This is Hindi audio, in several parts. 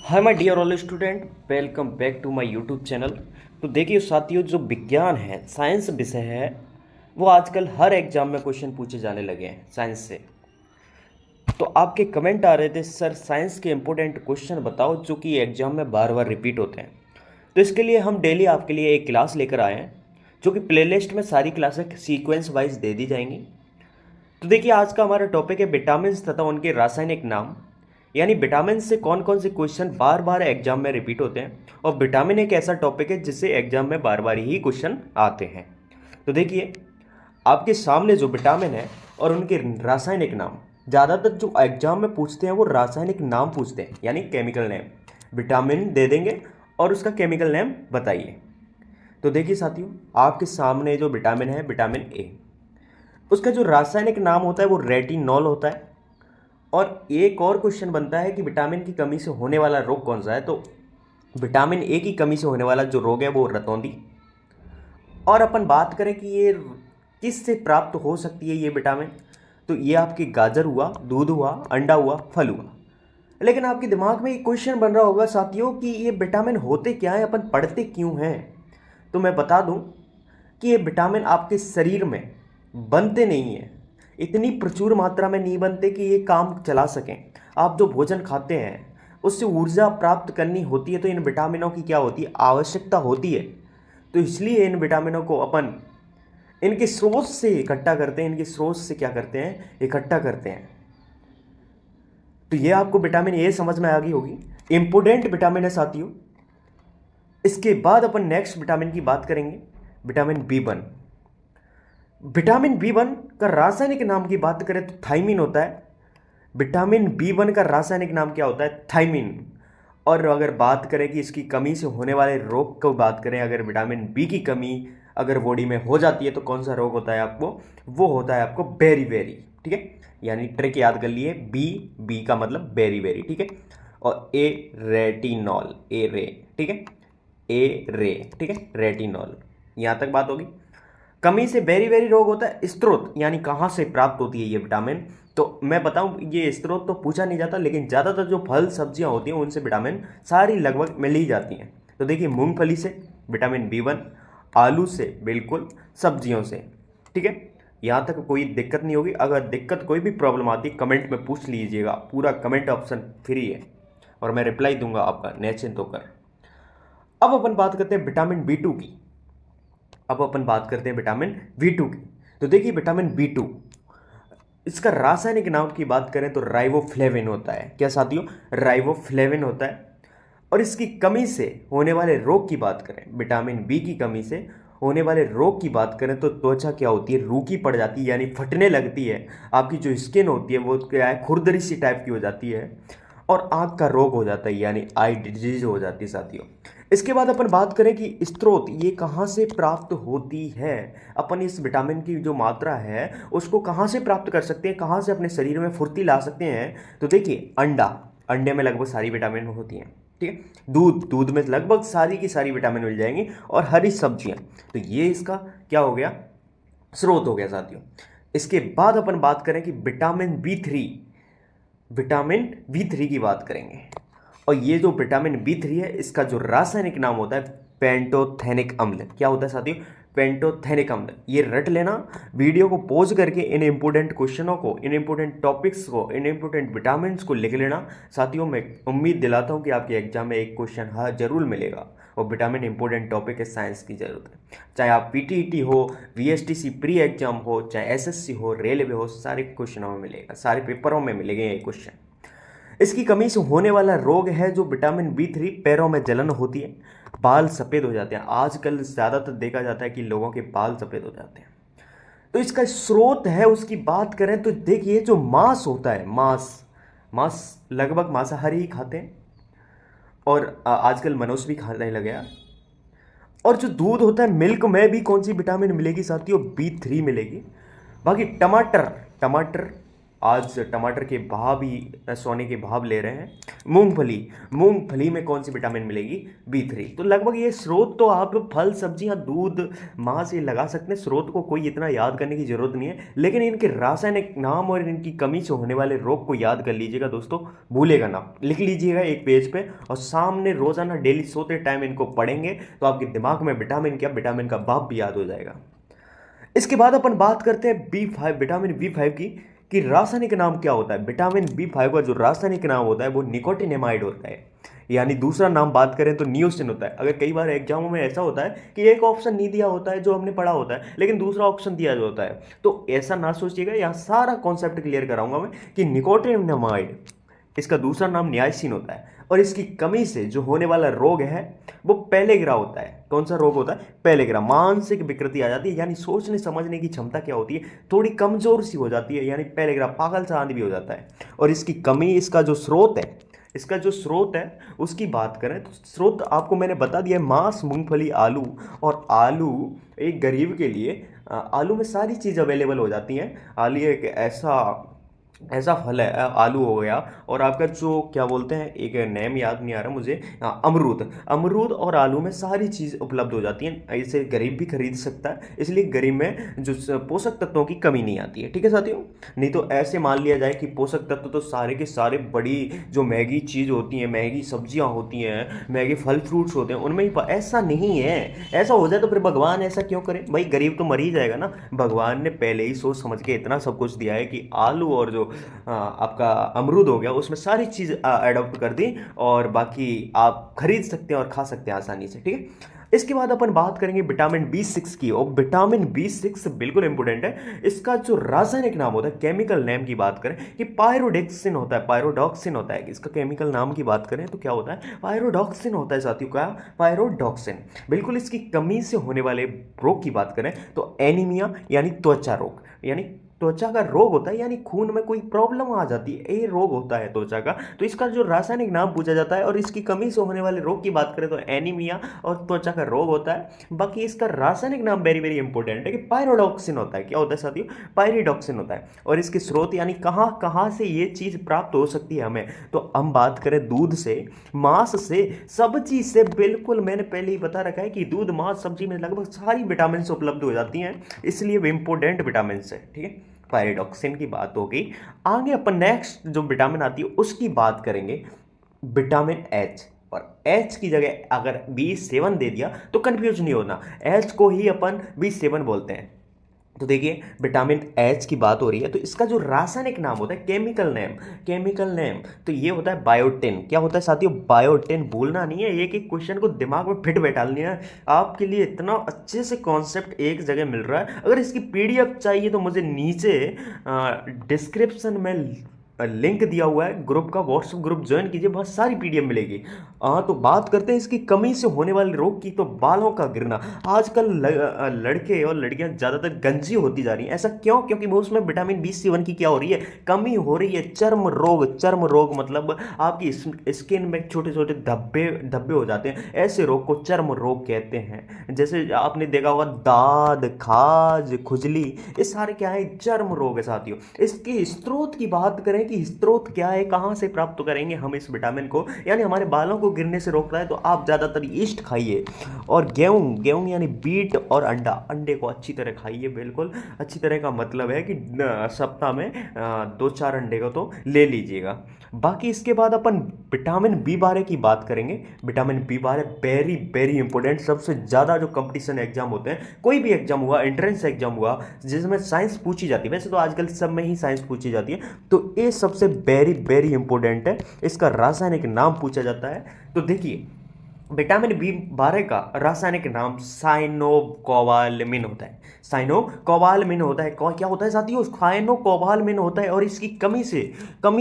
Hi my dear all student, welcome back to my YouTube channel. तो देखिए साथियों, जो विज्ञान है, साइंस विषय है, वो आजकल हर एग्जाम में क्वेश्चन पूछे जाने लगे हैं साइंस से। तो आपके कमेंट आ रहे थे, सर साइंस के इंपॉर्टेंट क्वेश्चन बताओ जो कि एग्जाम में बार बार रिपीट होते हैं। तो इसके लिए हम डेली आपके लिए एक क्लास लेकर आए हैं, जो कि प्लेलिस्ट में सारी क्लासें सीक्वेंस वाइज दे दी जाएंगी। तो देखिए, आज का हमारा टॉपिक है विटामिन तथा उनके रासायनिक नाम। यानी विटामिन से कौन कौन से क्वेश्चन बार बार एग्जाम में रिपीट होते हैं, और विटामिन एक ऐसा टॉपिक है जिससे एग्जाम में बार बार ही क्वेश्चन आते हैं। तो देखिए, आपके सामने जो विटामिन है और उनके रासायनिक नाम, ज़्यादातर जो एग्जाम में पूछते हैं वो रासायनिक नाम पूछते हैं, यानी केमिकल नेम। विटामिन दे देंगे और उसका केमिकल नेम बताइए। तो देखिए साथियों, आपके सामने जो विटामिन है, विटामिन ए, उसका जो रासायनिक नाम होता है वो रेटिनॉल होता है। और एक और क्वेश्चन बनता है कि विटामिन की कमी से होने वाला रोग कौन सा है। तो विटामिन ए की कमी से होने वाला जो रोग है वो रतौंधी। और अपन बात करें कि ये किस से प्राप्त हो सकती है ये विटामिन, तो ये आपके गाजर हुआ, दूध हुआ, अंडा हुआ, फल हुआ। लेकिन आपके दिमाग में एक क्वेश्चन बन रहा होगा साथियों कि ये विटामिन होते क्या है, अपन पढ़ते क्यों हैं। तो मैं बता दूं कि ये विटामिन आपके शरीर में बनते नहीं हैं, इतनी प्रचुर मात्रा में नहीं बनते कि ये काम चला सकें। आप जो भोजन खाते हैं उससे ऊर्जा प्राप्त करनी होती है, तो इन विटामिनों की क्या होती है, आवश्यकता होती है। तो इसलिए इन विटामिनों को अपन इनके स्रोत से इकट्ठा करते हैं, इनके स्रोत से क्या करते हैं, इकट्ठा करते हैं। तो ये आपको विटामिन ए समझ में आ गई होगी, इंपोर्टेंट विटामिन है साथियों। इसके बाद अपन नेक्स्ट विटामिन की बात करेंगे, विटामिन बी 1। विटामिन बी 1 का रासायनिक नाम की बात करें तो थाइमिन होता है। विटामिन बी 1 का रासायनिक नाम क्या होता है, थाइमिन। और अगर बात करें कि इसकी कमी से होने वाले रोग को बात करें, अगर विटामिन बी की कमी अगर बॉडी में हो जाती है तो कौन सा रोग होता है आपको, वो होता है आपको बेरी, ठीक है। यानी ट्रिक याद कर लिए, बी का मतलब बेरी, ठीक है। और ए रेटिनॉल, ए रे, ठीक है, ए रे, ठीक है, रेटिनॉल। यहां तक बात होगी। कमी से बेरी रोग होता है। स्रोत यानी कहाँ से प्राप्त होती है ये विटामिन, तो मैं बताऊं, ये स्रोत तो पूछा नहीं जाता, लेकिन ज़्यादातर जो फल सब्जियां होती हैं उनसे विटामिन सारी लगभग मिल ही जाती हैं। तो देखिए, मूंगफली से विटामिन बी 1, आलू से, बिल्कुल सब्जियों से, ठीक है। यहाँ तक कोई दिक्कत नहीं होगी। अगर दिक्कत कोई भी प्रॉब्लम आती कमेंट में पूछ लीजिएगा, पूरा कमेंट ऑप्शन फ्री है और मैं रिप्लाई दूंगा आपका, निश्चिंत होकर। अब अपन बात करते हैं विटामिन बी 2 की। अब अपन बात करते हैं विटामिन बी 2 की। तो देखिए, विटामिन बी 2, इसका रासायनिक नाम की बात करें तो राइबोफ्लेविन होता है। क्या साथियों, राइबोफ्लेविन होता है। और इसकी कमी से होने वाले रोग की बात करें, विटामिन बी की कमी से होने वाले रोग की बात करें तो त्वचा क्या होती है, रूखी पड़ जाती है, यानी फटने लगती है। आपकी जो स्किन होती है वो क्या है, खुरदरी सी टाइप की हो जाती है। और आँख का रोग हो जाता है, यानी आई डिजीज हो जाती है साथियों। इसके बाद अपन बात करें कि स्रोत ये कहाँ से प्राप्त होती है, अपन इस विटामिन की जो मात्रा है उसको कहाँ से प्राप्त कर सकते हैं, कहाँ से अपने शरीर में फुर्ती ला सकते हैं। तो देखिए, अंडे में लगभग सारी विटामिन होती हैं, ठीक है। दूध में लगभग सारी की सारी विटामिन मिल जाएंगी, और हरी सब्जियां। तो ये इसका क्या हो गया, स्रोत हो गया साथियों। इसके बाद अपन बात करें कि विटामिन बी 3 की बात करेंगे। और ये जो विटामिन बी 3 है, इसका जो रासायनिक नाम होता है पेंटोथेनिक अम्ल। क्या होता है साथियों, पेंटोथेनिक अम्ल। ये रट लेना, वीडियो को पॉज करके इन इंपॉर्टेंट क्वेश्चनों को, इन इंपॉर्टेंट टॉपिक्स को, इन इंपॉर्टेंट विटामिन को लिख लेना साथियों। मैं उम्मीद दिलाता हूँ कि आपके एग्जाम में एक क्वेश्चन हाँ जरूर मिलेगा। और विटामिन इंपॉर्टेंट टॉपिक है, साइंस की जरूरत है। चाहे आप पीटीईटी हो, वीएसटीसी प्री एग्जाम हो, चाहे एसएससी हो, रेलवे हो, सारे क्वेश्चनों में मिलेगा, सारे पेपरों में मिलेंगे ये क्वेश्चन। इसकी कमी से होने वाला रोग है जो विटामिन बी 3, पैरों में जलन होती है, बाल सफ़ेद हो जाते हैं। आजकल ज़्यादातर देखा जाता है कि लोगों के बाल सफ़ेद हो जाते हैं। तो इसका स्रोत है, उसकी बात करें तो देखिए, जो मांस होता है, मांस लगभग मांसाहारी ही खाते हैं, और आजकल मनुष्य भी खाने लगे हैं। और जो दूध होता है, मिल्क में भी कौन सी विटामिन मिलेगी साथियों, बी 3 मिलेगी। बाकी टमाटर, आज टमाटर के भाव ही सोने के भाव ले रहे हैं। मूंगफली, मूंगफली में कौन सी विटामिन मिलेगी? B3। तो लगभग ये स्रोत तो आप फल सब्जियां दूध माँ से लगा सकते हैं, स्रोत को कोई इतना याद करने की जरूरत नहीं है, लेकिन इनके रासायनिक नाम और इनकी कमी से होने वाले रोग को याद कर लीजिएगा दोस्तों, भूलेगा ना, लिख लीजिएगा एक पेज पे और सामने रोजाना डेली सोते टाइम इनको पढ़ेंगे तो आपके दिमाग में विटामिन क्या, विटामिन का भाव भी याद हो जाएगा। इसके बाद अपन बात करते हैं B5, विटामिन B5 की, कि रासायनिक नाम क्या होता है। विटामिन B5 का जो रासायनिक नाम होता है वो निकोटिनेमाइड होता है, यानी दूसरा नाम बात करें तो नियोसिन होता है। अगर कई बार एग्जामों में ऐसा होता है कि एक ऑप्शन नहीं दिया होता है जो हमने पढ़ा होता है, लेकिन दूसरा ऑप्शन दिया होता है, तो ऐसा ना सोचिएगा, यहाँ सारा कॉन्सेप्ट क्लियर कराऊंगा मैं कि निकोटिनेमाइड, इसका दूसरा नाम नियासिन होता है, और इसकी कमी से जो होने वाला रोग है वो पेलेग्रा होता है। कौन सा रोग होता है? पेलेग्रा। मानसिक विकृति आ जाती है, यानी सोचने समझने की क्षमता क्या होती है, थोड़ी कमजोर सी हो जाती है, यानी पेलेग्रा, पागल सा आदमी भी हो जाता है। और इसकी कमी, इसका जो स्रोत है, इसका जो स्रोत है उसकी बात करें तो स्रोत आपको मैंने बता दिया है, मांस, मूंगफली, आलू। और आलू एक गरीब के लिए, आलू में सारी चीज़ अवेलेबल हो जाती हैं। आलू एक ऐसा ऐसा फल है, आलू हो गया, और आपका जो क्या बोलते हैं, एक नेम याद नहीं आ रहा मुझे, अमरूद। अमरूद और आलू में सारी चीज़ उपलब्ध हो जाती है, इसे गरीब भी खरीद सकता है, इसलिए गरीब में जो पोषक तत्वों की कमी नहीं आती है। ठीक है साथियों, नहीं तो ऐसे मान लिया जाए कि पोषक तत्व तो सारे के सारे बड़ी जो महंगी चीज़ होती हैं, महंगी सब्जियां होती हैं, महंगे फल फ्रूट्स होते हैं, उनमें ही ऐसा नहीं है। ऐसा हो जाए तो फिर भगवान ऐसा क्यों करे भाई, गरीब तो मर ही जाएगा ना। भगवान ने पहले ही सोच समझ के इतना सब कुछ दिया है कि आलू और जो आपका अमरूद हो गया उसमें सारी चीज़ एडॉप्ट कर दी, और बाकी आप खरीद सकते हैं और खा सकते हैं आसानी से। ठीक है, इसके बाद अपन बात करेंगे विटामिन B6 की, और विटामिन B6 बिल्कुल इंपॉर्टेंट है। इसका जो रासायनिक नाम होता है, केमिकल नेम की बात करें कि पायरोडेक्सिन होता है, पायरोडॉक्सिन होता है। इसका केमिकल नाम की बात करें तो क्या होता है? पायरोडॉक्सिन होता है साथियों। का पायरोडॉक्सिन। बिल्कुल इसकी कमी से होने वाले रोग की बात करें तो एनीमिया, यानी त्वचा रोग, यानी त्वचा का रोग होता है, यानी खून में कोई प्रॉब्लम आ जाती है, ये रोग होता है त्वचा का। तो इसका जो रासायनिक नाम पूछा जाता है, और इसकी कमी से होने वाले रोग की बात करें तो एनीमिया और त्वचा का रोग होता है। बाकी इसका रासायनिक नाम वेरी वेरी इंपॉर्टेंट है कि पायरोडॉक्सिन होता है। क्या होता है साथियों? पायरिडॉक्सिन होता है। और इसके स्रोत, यानी कहाँ कहाँ से ये चीज़ प्राप्त हो सकती है हमें, तो हम बात करें दूध से, मांस से, सब्जी से। बिल्कुल मैंने पहले ही बता रखा है कि दूध, मांस, सब्जी में लगभग सारी विटामिन उपलब्ध हो जाती हैं, इसलिए वे इंपॉर्टेंट विटामिन है। ठीक है, पायरिडॉक्सिन की बात होगी। आगे अपन नेक्स्ट जो विटामिन आती है उसकी बात करेंगे, विटामिन H। और H की जगह अगर B7 दे दिया तो कंफ्यूज नहीं होना, H को ही अपन B7 बोलते हैं। तो देखिए, विटामिन H की बात हो रही है तो इसका जो रासायनिक नाम होता है, केमिकल नेम, केमिकल नेम, तो ये होता है बायोटिन। क्या होता है साथियों? बायोटिन। भूलना नहीं है, एक एक क्वेश्चन को दिमाग में फिट बैठा लेना है। आपके लिए इतना अच्छे से कॉन्सेप्ट एक जगह मिल रहा है। अगर इसकी PDF चाहिए तो मुझे नीचे डिस्क्रिप्शन में लिंक दिया हुआ है ग्रुप का, व्हाट्सएप ग्रुप ज्वाइन कीजिए, बहुत सारी PDF मिलेगी। तो बात करते हैं इसकी कमी से होने वाले रोग की, तो बालों का गिरना। आजकल लड़के और लड़कियां ज़्यादातर गंजी होती जा रही हैं। ऐसा क्यों? क्योंकि वो उसमें विटामिन B7 की क्या हो रही है? कमी हो रही है। चर्म रोग, चर्म रोग मतलब आपकी स्किन में छोटे छोटे धब्बे धब्बे हो जाते हैं, ऐसे रोग को चर्म रोग कहते हैं। जैसे आपने देखा होगा दाद, खाज, खुजली, ये सारे क्या है? चर्म रोग है साथियों। इसके स्रोत की बात करें कि स्रोत क्या है, कहां से प्राप्त करेंगे हम इस विटामिन को, यानी हमारे बालों को गिरने से रोकता है, तो आप ज़्यादातर ईस्ट खाइए, और गेहूं, गेहूं यानी बीट और अंडा, अंडे को अच्छी तरह खाइए। बिल्कुल अच्छी तरह का मतलब है कि सप्ताह में 2-4 अंडे को तो ले लीजिएगा। बाकी इसके बाद अपन विटामिन B12 की बात करेंगे। Vitamin B12 very very important. सबसे ज़्यादा जो कंपटीशन एग्जाम होते हैं, कोई भी एग्जाम हुआ, एंट्रेंस एग्जाम हुआ जिसमें साइंस पूछी जाती है, वैसे तो आजकल सब में ही साइंस पूछी जाती है, तो ये सबसे वेरी वेरी इंपॉर्टेंट है। इसका रासायनिक नाम पूछा जाता है, तो देखिए विटामिन B12 का रासायनिक नाम साइनोकोबालामिन होता है। साइनोकोबालामिन होता है। क्या होता है साथियों? साइनोकोबालामिन होता है। और इसकी कमी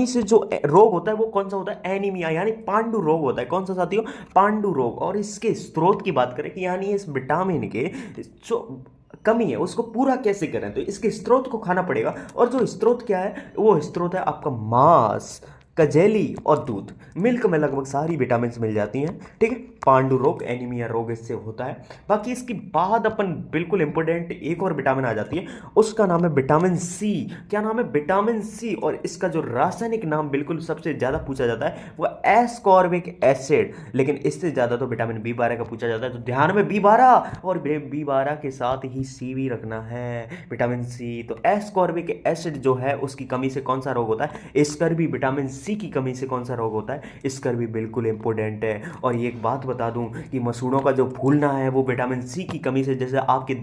से जो रोग होता है वो कौन सा होता है? एनीमिया, यानी पांडु रोग होता है। कौन सा साथियों? पांडु रोग। और इसके स्रोत की बात करें कि यानी इस विटामिन के जो कमी है उसको पूरा कैसे करें, तो इसके स्रोत को खाना पड़ेगा। और जो स्रोत क्या है? वो स्रोत है आपका मांस, कजेली और दूध। मिल्क में लगभग सारी विटामिन मिल जाती हैं, ठीक है। पांडु रोग, एनीमिया रोग इससे होता है। बाकी इसके बाद अपन बिल्कुल इंपॉर्टेंट एक और विटामिन आ जाती है, उसका नाम है विटामिन सी। क्या नाम है? Vitamin C. और इसका जो रासायनिक नाम बिल्कुल सबसे ज़्यादा पूछा जाता है वो एस्कॉर्बिक एसिड, लेकिन इससे ज़्यादा तो विटामिन बी 12 का पूछा जाता है। तो ध्यान में बी 12 और बी 12 के साथ ही सी भी रखना है, विटामिन सी। तो एस्कॉर्बिक एसिड जो है उसकी कमी से कौन सा रोग होता है? स्कर्वी। विटामिन सी की कमी से कौन सा रोग होता है? स्कर्वी। बिल्कुल इंपॉर्टेंट है। और ये एक बात बता दूं कि मसूड़ों का जो फूलना है वो विटामिन सी की कमी से, जैसे आपके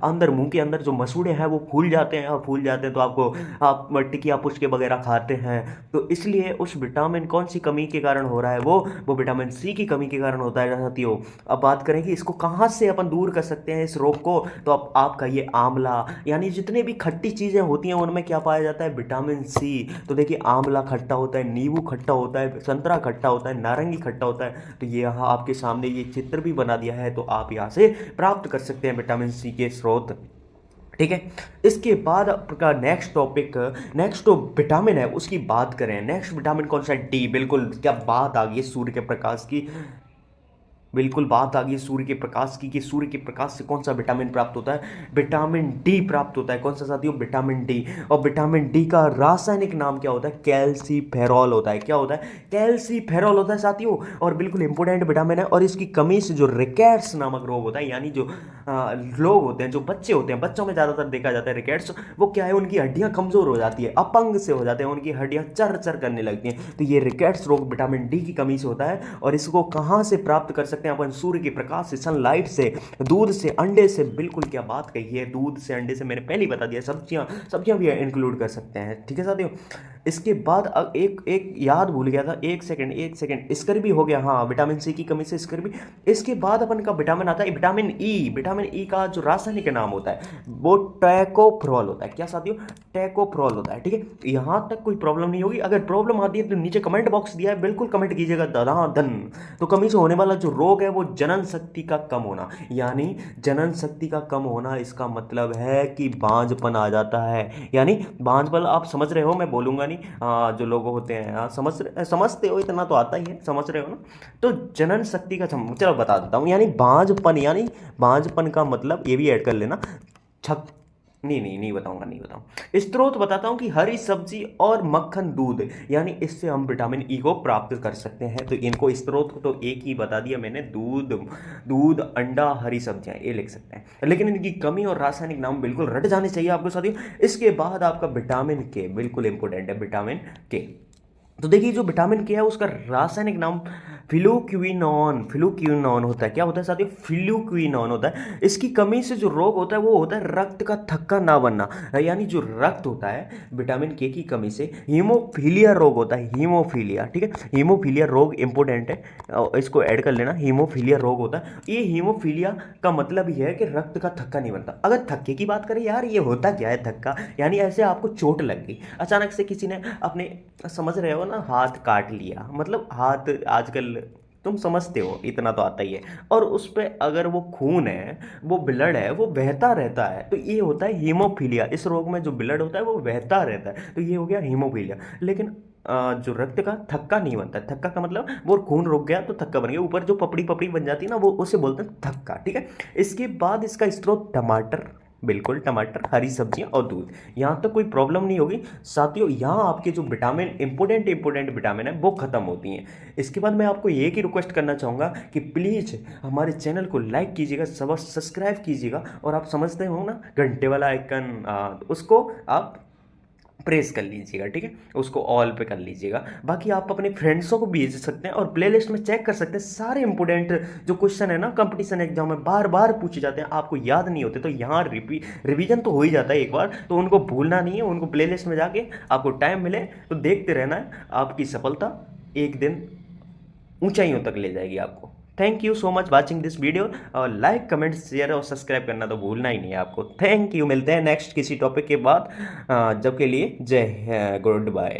अंदर मुंह के अंदर जो मसूड़े हैं वो फूल जाते हैं, और फूल जाते हैं तो आपको आप टिकिया पुचके वगैरह खाते हैं, तो इसलिए उस विटामिन कौन सी कमी के कारण हो रहा है? वो विटामिन सी की कमी के कारण होता है साथियों। अब बात करें कि इसको कहाँ से अपन दूर कर सकते हैं इस रोग को, तो अब आपका ये आंवला, यानी जितने भी खट्टी चीज़ें होती हैं उनमें क्या पाया जाता है? Vitamin C. तो देखिए आंवला खट्टा होता है, नींबू खट्टा होता है, संतरा खट्टा होता है, नारंगी खट्टा होता है। तो ये यहाँ आपके सामने ये चित्र भी बना दिया है, तो आप यहाँ से प्राप्त कर सकते हैं विटामिन सी के स्रोत, ठीक है। इसके बाद आपका नेक्स्ट टॉपिक, नेक्स्ट जो विटामिन है उसकी बात करें। नेक्स्ट विटामिन कौन सा है? डी। बिल्कुल, क्या बात आ गई सूर्य के प्रकाश की, बिल्कुल बात आ गई सूर्य के प्रकाश की, कि सूर्य के प्रकाश से कौन सा विटामिन प्राप्त होता है? विटामिन डी प्राप्त होता है। कौन सा साथियों? Vitamin D. और विटामिन डी का रासायनिक नाम क्या होता है? कैल्सीफेरॉल होता है। क्या होता है? कैल्सीफेरॉल होता है साथियों। और बिल्कुल इंपॉर्टेंट विटामिन है। और इसकी कमी से जो रिकेट्स नामक रोग होता है, यानी जो लोग होते हैं, जो बच्चे होते हैं, बच्चों में ज़्यादातर देखा जाता है रिकेट्स, वो क्या है, उनकी हड्डियां कमज़ोर हो जाती है, अपंग से हो जाते हैं, उनकी हड्डियां चर चर करने लगती हैं। तो ये रिकेट्स रोग विटामिन डी की कमी से होता है। और इसको कहाँ से प्राप्त कर सकते हैं अपन? सूर्य के प्रकाश से, सनलाइट से, दूध से, अंडे से। बिल्कुल क्या बात कही है, दूध से, अंडे से, मैंने पहले ही बता दिया। सब्जियां भी इंक्लूड कर सकते हैं, ठीक है साथियों। इसके बाद एक याद भूल गया था, एक सेकंड, स्कर्वी हो गया, हाँ, विटामिन सी की कमी से स्कर्वी। इसके बाद अपन का विटामिन आता है विटामिन ई। विटामिन ई का जो रासायनिक नाम होता है वो टैकोफ्रोल होता है। क्या साथियों? टैकोफ्रोल होता है, ठीक है। यहां तक कोई प्रॉब्लम नहीं होगी। अगर प्रॉब्लम आती है तो नीचे कमेंट बॉक्स दिया है, बिल्कुल कमेंट कीजिएगा धन। तो कमी से होने वाला जो रोग है वो जनन शक्ति का कम होना, यानी जनन शक्ति का कम होना, इसका मतलब है कि बांझपन आ जाता है। यानी बांझपन, आप समझ रहे हो, मैं बोलूंगा नहीं, जो लोग होते हैं, समझते हो, इतना तो आता ही है, समझ रहे हो ना। तो जनन शक्ति का चलो बता देता हूँ। यानी बांझपन का मतलब ये भी ऐड कर लेना, छक नहीं बताऊंगा। स्रोत बताता हूं कि हरी सब्जी और मक्खन, दूध, यानी इससे हम विटामिन ई को प्राप्त कर सकते हैं। तो इनको स्रोत को तो एक ही बता दिया मैंने, दूध, अंडा, हरी सब्जियां, ये लिख सकते हैं। लेकिन इनकी कमी और रासायनिक नाम बिल्कुल रट जाने चाहिए आपको साथियों। इसके बाद आपका विटामिन के, बिल्कुल इंपॉर्टेंट है विटामिन के। तो देखिए जो विटामिन के है उसका रासायनिक नाम फिलुक्विनोन होता है। क्या होता है साथियों? फिलुक्विनोन होता है। इसकी कमी से जो रोग होता है वो होता है रक्त का थक्का ना बनना, यानी जो रक्त होता है विटामिन के की कमी से हीमोफीलिया रोग होता है। हीमोफीलिया, ठीक है, हीमोफीलिया रोग इंपॉर्टेंट है, इसको ऐड कर लेना। हीमोफीलिया रोग होता है। ये हीमोफीलिया का मतलब ही है कि रक्त का थक्का नहीं बनता। अगर थक्के की बात करें, यार ये होता क्या है थक्का? यानी ऐसे आपको चोट लग गई, अचानक से किसी ने अपने, समझ रहे हो ना, हाथ काट लिया, मतलब हाथ आजकल तुम समझते हो, इतना तो आता ही है, और उस पर अगर वो खून है, वो ब्लड है, वो बहता रहता है, तो ये होता है हीमोफीलिया। इस रोग में जो ब्लड होता है वो बहता रहता है, तो ये हो गया हीमोफीलिया। लेकिन जो रक्त का थक्का नहीं बनता। थक्का का मतलब वो खून रुक गया तो थक्का बन गया, ऊपर जो पपड़ी पपड़ी बन जाती है ना, वो उसे बोलते हैं थक्का, ठीक है। इसके बाद इसका स्रोत टमाटर, बिल्कुल टमाटर, हरी सब्जियां और दूध। यहाँ तक कोई प्रॉब्लम नहीं होगी साथियों। यहाँ आपके जो विटामिन, इंपॉर्टेंट विटामिन है वो खत्म होती हैं। इसके बाद मैं आपको एक ही रिक्वेस्ट करना चाहूँगा कि प्लीज़ हमारे चैनल को लाइक कीजिएगा, सब्सक्राइब कीजिएगा, और आप समझते हो ना घंटे वाला आइकन, उसको आप प्रेस कर लीजिएगा, ठीक है, उसको ऑल पे कर लीजिएगा। बाकी आप अपने फ्रेंड्सों को भेज सकते हैं, और प्लेलिस्ट में चेक कर सकते हैं। सारे इंपॉर्टेंट जो क्वेश्चन है ना कंपटीशन एग्जाम में बार बार पूछे जाते हैं, आपको याद नहीं होते, तो यहाँ रिवीजन तो हो ही जाता है एक बार, तो उनको भूलना नहीं है। उनको प्लेलिस्ट में जाके आपको टाइम मिले तो देखते रहना है। आपकी सफलता एक दिन ऊंचाइयों तक ले जाएगी आपको। Thank you so much watching this video, और लाइक, कमेंट, शेयर और सब्सक्राइब करना तो भूलना ही नहीं है आपको। थैंक यू, मिलते हैं नेक्स्ट किसी टॉपिक के बाद। जब के लिए जय, गुड बाय।